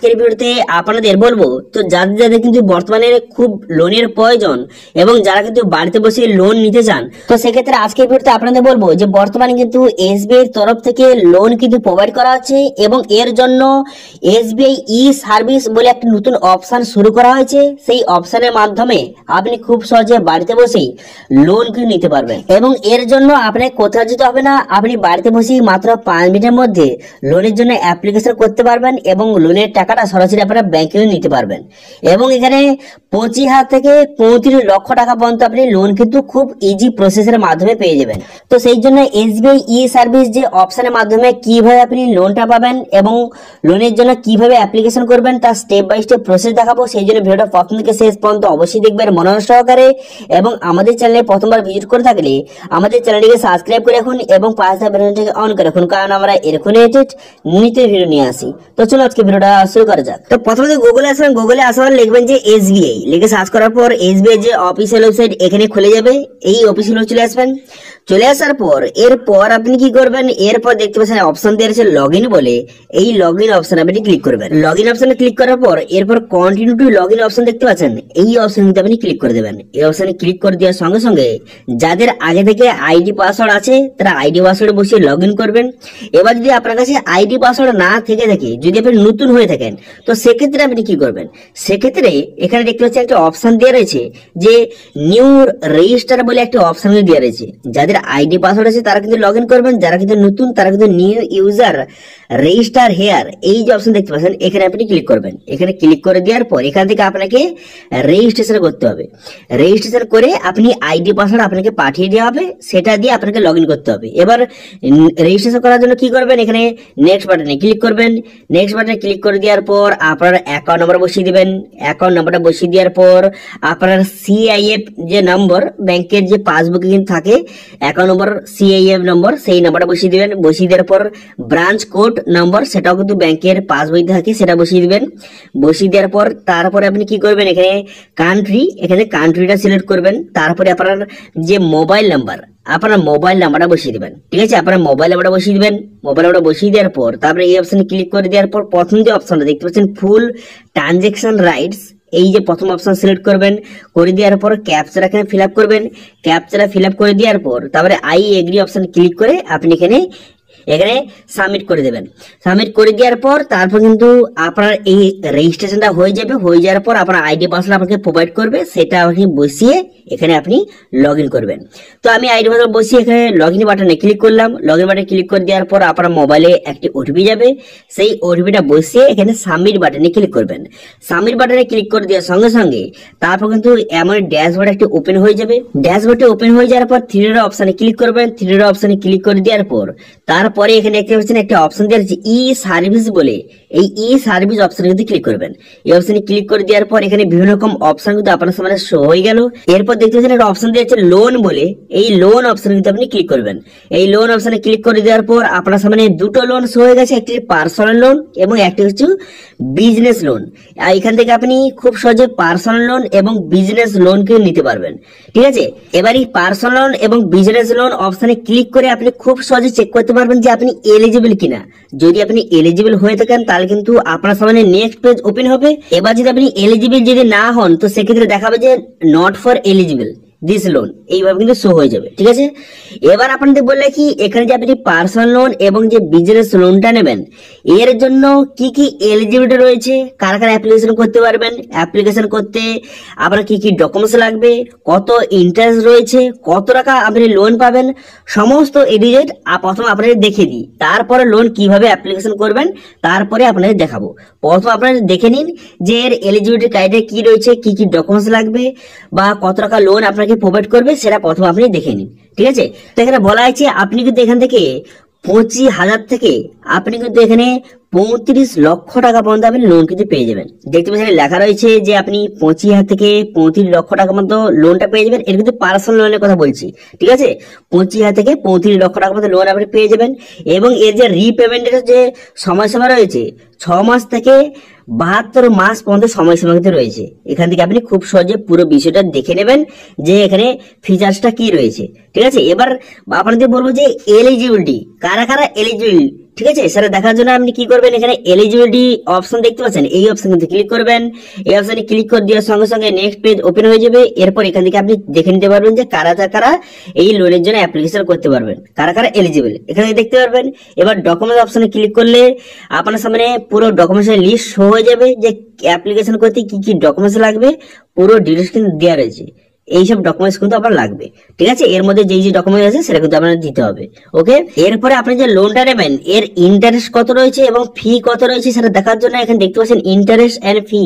আজকের ভিডিওতে আপনাদের বলবো তো যাদের যাদের কিন্তু বর্তমানে খুব লোনের প্রয়োজন এবং যারা কিন্তু বাড়িতে বসে লোন নিতে চান, তো সেক্ষেত্রে আজকের ভিডিওতে আপনাদের বলবো যে বর্তমানে কিন্তু এসবিআই এর তরফ থেকে লোন কিন্তু প্রোভাইড করা হচ্ছে এবং এর জন্য এসবিআই ই সার্ভিস বলে একটা নতুন অপশন শুরু করা হয়েছে। সেই অপশনের মাধ্যমে আপনি খুব সহজে বাড়িতে বসেই লোন কিন্তু নিতে পারবেন এবং এর জন্য আপনাকে কোথাও যেতে হবে না। আপনি বাড়িতে বসেই মাত্র 5 মিনিটের মধ্যে লোনের জন্য অ্যাপ্লিকেশন করতে পারবেন এবং লোনের টাকাটা সরাসরি আপনারা ব্যাংকে নিতে পারবেন এবং এখানে 25,000 থেকে 35 লক্ষ টাকা পর্যন্ত আপনি লোন কিন্তু খুব ইজি প্রসেসের মাধ্যমে পেয়ে যাবেন। তো সেই জন্য এসবিআই ই সার্ভিস যে অপশনের মাধ্যমে কিভাবে আপনি লোনটা পাবেন এবং লোনের জন্য কিভাবে অ্যাপ্লিকেশন করবেন তার স্টেপ বাই স্টেপ প্রসেস দেখাবো। সেই জন্য ভিডিওটা প্রথম থেকে শেষ পর্যন্ত অবশ্যই দেখবেন মনোযোগ সহকারে এবং আমাদের চ্যানেলে প্রথমবার ভিজিট করে থাকলে আমাদের চ্যানেলটিকে সাবস্ক্রাইব করে রাখুন এবং পাশে থাকা বেল আইকনটিকে অন করে রাখুন, কারণ আমরা এরকম নিত্য ভিডিও নিয়ে আসি। তো চলো আজকে ভিডিওটা শুরু করা যাক। তো প্রথমে গুগলে আসবেন, গুগলে আসার লিখবেন যে এসবিআই, লিখে সার্চ করার পর এসবিআই যে অফিসিয়াল ওয়েবসাইট এখানে খুলে যাবে। এই অফিসিয়াল চলে আসবেন, চলে আসার পর এরপর আপনি কি করবেন, এরপর দেখতে পাচ্ছেন অপশন দেওয়া আছে লগইন বলে। এই লগইন অপশন আপনি ক্লিক করবেন। লগইন অপশনে ক্লিক করার পর এরপর কন্টিনিউ টু লগইন অপশন দেখতে পাচ্ছেন, এই অপশনটা আপনি ক্লিক করে দেবেন। এই অপশনে ক্লিক করে দেওয়ার সঙ্গে সঙ্গে যাদের আগে থেকে আইডি পাসওয়ার্ড আছে তারা আইডি পাসওয়ার্ডে বসে লগইন করবেন। এবার যদি আপনার কাছে আইডি পাসওয়ার্ড না থেকে থাকে, যদি আপনি নতুন হয়ে থাকেন, তো সেক্ষেত্রে আপনি কি করবেন, সেক্ষেত্রে এখানে দেখতে পাচ্ছেন একটা অপশন দেওয়া রয়েছে যে নিউ রেজিস্টার বলে একটা অপশন দেওয়া রয়েছে। যাদের আইডি পাসওয়ার্ড আছে তারা কিন্তু লগইন করবেন, যারা কিন্তু নতুন তারা কিন্তু নিউ ইউজার রেজিস্টার হেয়ার এই যে অপশন দেখতে পাচ্ছেন এখানে আপনি ক্লিক করবেন। এখানে ক্লিক করে দেওয়ার পর এখান থেকে আপনাকে রেজিস্ট্রেশন করতে হবে। রেজিস্ট্রেশন করে আপনি আইডি পাসওয়ার্ড আপনাকে পাঠিয়ে দেওয়া হবে, সেটা দিয়ে আপনাকে লগইন করতে হবে। এবার রেজিস্ট্রেশন করার জন্য কি করবেন, এখানে নেক্সট বাটনে ক্লিক করবেন। নেক্সট বাটনে ক্লিক করে দেওয়ার পর আপনার অ্যাকাউন্ট নাম্বার বসিয়ে দিবেন। অ্যাকাউন্ট নাম্বারটা বসিয়ে দেওয়ার পর আপনার সিআইএফ যে নম্বর ব্যাংকের যে পাসবুকে কিন্তু থাকে অ্যাকাউন্ট নম্বর সিআইএফ নম্বর, সেই নাম্বারটা বসিয়ে দিবেন। বসিয়ে দেওয়ার পর ব্রাঞ্চ কোড নম্বর, সেটাও কিন্তু ব্যাংকের পাসবইতে থাকে, সেটা বসিয়ে দিবেন। বসিয়ে দেওয়ার পর তারপরে আপনি কি করবেন, এখানে কান্ট্রি, এখানে কান্ট্রিটা সিলেক্ট করবেন। তারপরে আপনার যে মোবাইল নাম্বার, আপনার মোবাইল নাম্বারটা বসিয়ে দিবেন। ঠিক আছে, আপনার মোবাইল নাম্বারটা বসিয়ে দিবেন। মোবাইল নাম্বারটা বসিয়ে দেওয়ার পর তারপরে এই অপশনে ক্লিক করে দেওয়ার পর প্রথম যে অপশনটা দেখতে পাচ্ছেন ফুল ট্রানজেকশন রাইটস, এই যে প্রথম অপশন সিলেক্ট করবেন। করে দেওয়ার পর ক্যাপচাটা এখানে ফিল আপ করবেন। ক্যাপচাটা ফিল আপ করে দেওয়ার পর তারপরে আই এগ্রি অপশন ক্লিক করে আপনি এখানে সাবমিট করে দেবেন। সাবমিট করে দেওয়ার পর তারপর কিন্তু আপনার এই রেজিস্ট্রেশনটা হয়ে যাবে। হয়ে যাওয়ার পর আপনার আইডি পাসওয়ার্ড আপনাকে প্রোভাইড করবে, সেটা আপনি বসিয়ে এখানে আপনি লগ ইন করবেন। তো আমি আইডি পাসওয়ার্ড বসিয়ে এখানে লগ ইন বাটনে ক্লিক করলাম। লগ ইন বাটনে ক্লিক করে দেওয়ার পর আপনার মোবাইলে একটি ওটিপি যাবে, সেই ওটিপিটা বসিয়ে এখানে সাবমিট বাটনে ক্লিক করবেন। সাবমিট বাটনে ক্লিক করে দেওয়ার সঙ্গে সঙ্গে তারপর কিন্তু এমন ড্যাশবোর্ড একটি ওপেন হয়ে যাবে। ড্যাশবোর্ডে ওপেন হয়ে যাওয়ার পর থ্রি ডট অপশনে ক্লিক করবেন। থ্রি ডট অপশনে ক্লিক করে দেওয়ার পর তারপরে এখানে দেখতে পাচ্ছেন একটা অপশন দেওয়া আছে ই সার্ভিস বলে, এই ই সার্ভিস অপশনে কিন্তু ক্লিক করবেন। এই অপশনে ক্লিক করে দেওয়ার পর এখানে বিভিন্ন রকম অপশন কিন্তু আপনার সামনে শো হয়ে গেল। এরপর দেখতে পাচ্ছেন একটা অপশন দেওয়া আছে লোন বলে, এই লোন অপশনে কিন্তু আপনি ক্লিক করবেন। এই লোন অপশনে ক্লিক করে দেওয়ার পর আপনার সামনে দুটো লোন শো হয়ে গেছে, একটি পার্সোনাল লোন এবং একটি হচ্ছে বিজনেস লোন। এখান থেকে আপনি খুব সহজে পার্সোনাল লোন এবং বিজনেস লোন কে নিতে পারবেন। ঠিক আছে, এবার এই পার্সোনাল লোন এবং বিজনেস লোন অপশনে ক্লিক করে আপনি খুব সহজে চেক করতে পারবেন যে আপনি এলিজিবল কিনা। যদি আপনি এলিজিবল হয়ে থাকেন তাহলে কিন্তু আপনার সামনে নেক্সট পেজ ওপেন হবে। এবার যদি আপনি এলিজিবল যদি না হন তো সেক্ষেত্রে দেখাবে যে not for eligible this loan, এইভাবে কিন্তু শো হয়ে যাবে। ঠিক আছে, এবার আপনাদের বললে কি এখানে যে আপনি পার্সোনাল লোন এবং যে বিজনেস লোনটা নেবেন এর জন্য কি কি এলিজিবিলিটি রয়েছে, কারা কারা অ্যাপ্লিকেশন করতে পারবেন, অ্যাপ্লিকেশন করতে আপনার কি কি ডকুমেন্টস লাগবে, কত ইন্টারেস্ট রয়েছে, কত টাকা আপনি লোন পাবেন, সমস্ত এডিজেট প্রথম আপনাদের দেখিয়ে দিই। তারপরে লোন কিভাবে অ্যাপ্লিকেশন করবেন তারপরে আপনাদের দেখাবো। প্রথম আপনারা দেখে নিন যে এর এলিজিবিলিটি ক্রাইটেরিয়া কি রয়েছে, কি কি ডকুমেন্টস লাগবে বা কত টাকা লোন আপনাকে প্রোভাইড করবে, সেটা প্রথম আপনি দেখে নিন। ঠিক আছে, তো এখানে বলা হয়েছে আপনি কিন্তু এখান থেকে 25,000 থেকে আপনি কিন্তু এখানে 35 লক্ষ টাকা পর্যন্ত আপনি লোন কিন্তু পেয়ে যাবেন। দেখতে পাচ্ছেন লেখা রয়েছে যে আপনি 25,000 থেকে 35 লক্ষ টাকা মতো লোনটা পেয়ে যাবেন। এটা কিন্তু পার্সোনাল লোনের কথা বলছি। ঠিক আছে, 25,000 থেকে 35 লক্ষ টাকা মতো লোন আপনি পেয়ে যাবেন এবং এর যে রিপেমেন্টের যে সময়সীমা রয়েছে 6 মাস থেকে 72 মাস পর্যন্ত সময়সীমা কিন্তু রয়েছে। এখান থেকে আপনি খুব সহজে পুরো বিষয়টা দেখে নেবেন যে এখানে ফিচার্সটা কি রয়েছে। ঠিক আছে, এবার আপনাদের বলবো যে এলিজিবিলিটি, কারা কারা এলিজিবল ঠিক আছে, সেটা দেখার জন্য আপনি কি করবেন, এখানে এলিজিবিলিটি অপশন দেখতে পাচ্ছেন, এই অপশন কিন্তু ক্লিক করবেন। এই অপশনে ক্লিক করে দেওয়ার সঙ্গে সঙ্গে নেক্সট পেজ ওপেন হয়ে যাবে। এরপর এখান থেকে আপনি দেখে নিতে পারবেন যে কারা কারা এই লোনের জন্য অ্যাপ্লিকেশন করতে পারবেন, কারা কারা এলিজিবল, এখানে দেখতে পারবেন। এবার ডকুমেন্ট অপশনে ক্লিক করলে আপনার সামনে পুরো ডকুমেন্টের লিস্ট শো হয়ে যাবে, যে অ্যাপ্লিকেশন করতে কি কি ডকুমেন্টস লাগবে, পুরো ডিটেলস কিন্তু দেওয়া রয়েছে। এইসব ডকুমেন্টস কিন্তু আপনার লাগবে, ঠিক আছে। এর মধ্যে যেই যে ডকুমেন্ট আছে সেটা কিন্তু আপনার দিতে হবে। ওকে, এরপরে আপনি যে লোনটা নেবেন এর ইন্টারেস্ট কত রয়েছে এবং ফি কত রয়েছে সেটা দেখার জন্য এখানে দেখতে পাচ্ছেন ইন্টারেস্ট এন্ড ফি,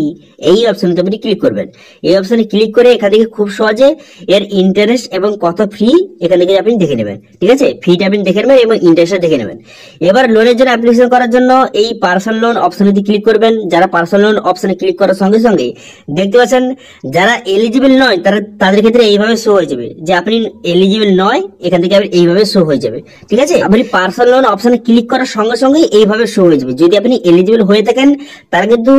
এই অপশনটা আপনি ক্লিক করবেন। এই অপশনে ক্লিক করে এখান থেকে খুব সহজে এর ইন্টারেস্ট এবং কত ফি এখান থেকে আপনি দেখে নেবেন, ঠিক আছে। ফিটা আপনি দেখে নেবেন এবং ইন্টারেস্টটা দেখে নেবেন। এবার লোনের জন্য অ্যাপ্লিকেশন করার জন্য এই পার্সোনাল লোন অপশনে ক্লিক করবেন। যারা পার্সোনাল লোন অপশনে ক্লিক করার সঙ্গে সঙ্গে দেখতে পাচ্ছেন যারা এলিজিবল নয় তাদের ক্ষেত্রে এইভাবে শো হয়ে যাবে যে আপনি এলিজিবল নয়, এখান থেকে এইভাবে শো হয়ে যাবে, ঠিক আছে। আপনি পার্সোনাল লোন অপশনে ক্লিক করার সঙ্গে সঙ্গে এইভাবে শো হয়ে যাবে। যদি আপনি এলিজিবল হয়ে থাকেন তাহলে কিন্তু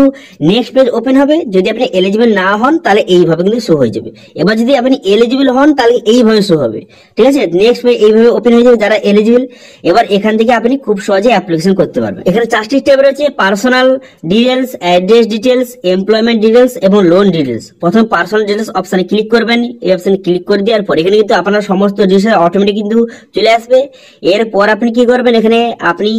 নেক্সট পেজ ওপেন হবে, যদি আপনি এলিজিবল না হন তাহলে এইভাবে কিন্তু শো হয়ে যাবে। এবার যদি আপনি এলিজিবল হন তাহলে এইভাবে শো হবে, ঠিক আছে। নেক্সট পেজ এইভাবে ওপেন হয়ে যাবে যারা এলিজিবল। এবার এখান থেকে আপনি খুব সহজে অ্যাপ্লিকেশন করতে পারবেন। এখানে 4টি স্টেপ রয়েছে, personal details, address details, employment details এবং লোন ডিটেলস। প্রথম পার্সোনাল ডিটেলস অপশনে ক্লিক করবেন। এই অপশনে ক্লিক করে দেওয়ার পর এখানে কিন্তু আপনার সমস্ত ডিটেলস অটোমেটিক কিন্তু চলে আসবে। এরপর আপনি কি করবেন, এখানে আপনি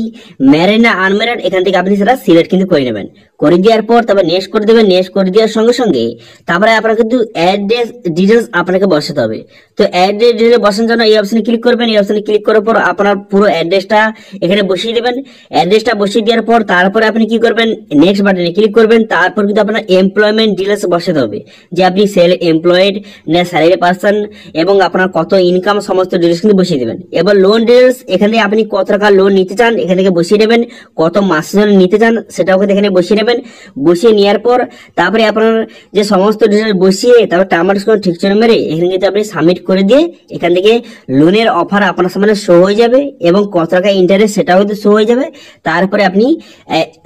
ম্যারিড না আনম্যারিড এখান থেকে আপনি সেটা সিলেক্ট কিন্তু করে নেবেন। করে দেওয়ার পর তারপর নেক্সট করে দেবেন। নেক্সট করে দেওয়ার সঙ্গে সঙ্গে তারপরে আপনার কিন্তু অ্যাড্রেস ডিটেলস আপনাকে বসাতে হবে। তো অ্যাড্রেস ডিটেলস বসানোর জন্য এই অপশনে ক্লিক করবেন। এই অপশনে ক্লিক করার পর আপনার পুরো অ্যাড্রেসটা এখানে বসিয়ে দেবেন। অ্যাড্রেসটা বসিয়ে দেওয়ার পর তারপরে আপনি কি করবেন, নেক্সট বাটনে ক্লিক করবেন। তারপর কিন্তু আপনার এমপ্লয়মেন্ট ডিটেলস বসাতে হবে, যে আপনি সেল এমপ্লয়েড না স্যালারি পারসন এবং আপনার কত ইনকাম, সমস্ত ডিটেলস কিন্তু বসিয়ে দেবেন। এবার লোন ডিটেলস এখানে আপনি কত টাকা লোন নিতে চান এখান থেকে বসিয়ে দেবেন, কত মাসের জন্য নিতে চান সেটাও এখানে বসিয়ে নেবেন। বসিয়ে নেওয়ার পর তারপরে আপনার যে সমস্ত ডিটেলস বসিয়ে তারপর টার্মস কোন ঠিক করে মেরে এখানে কিন্তু আপনি সাবমিট করে দিয়ে এখান থেকে লোনের অফার আপনার সামনে শো হয়ে যাবে এবং কত টাকা ইন্টারেস্ট সেটাও কিন্তু শো হয়ে যাবে। তারপরে আপনি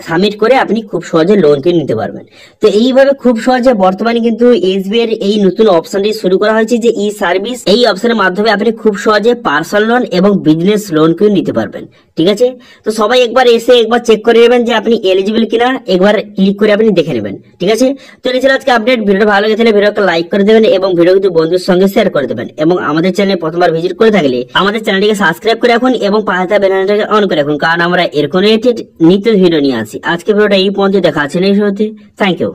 সাবমিট করে আপনি খুব সহজে লোন কিনে নিতে পারবেন। তো এইভাবে খুব সহজে বর্তমানে কিন্তু এসবিআই এর এই নতুন অপশনটি শুরু করা হয়েছে যে ই সার্ভিস, এই অপশনের মাধ্যমে আপনি খুব সহজে পার্সোনাল লোন এবং বিজনেস লোন কিনে নিতে পারবেন, ঠিক আছে। তো সবাই একবার এসে একবার চেক করে নেবেন যে আপনি এলিজিবল কিনা, একবার ক্লিক করে আপনি দেখে নেবেন, ঠিক আছে। তো এই ছিল আজকে আপডেট। ভিডিওটা ভালো লেগে থাকলে ভিডিওকে লাইক করে দেবেন এবং ভিডিও কিন্তু বন্ধুদের সঙ্গে শেয়ার করে দেবেন এবং আমাদের চ্যানেলে প্রথমবার ভিজিট করে থাকলে আমাদের চ্যানেলটিকে সাবস্ক্রাইব করে রাখুন এবং পাশে থাকা বেল আইকনটাকে অন করে রাখুন, কারণ আমরা এরকম নিত্য ভিডিও নিয়ে আসি। আজকে ভিডিওটা এই পর্যন্ত দেখা আছে নেক্সট ভিডিওতে। Thank you.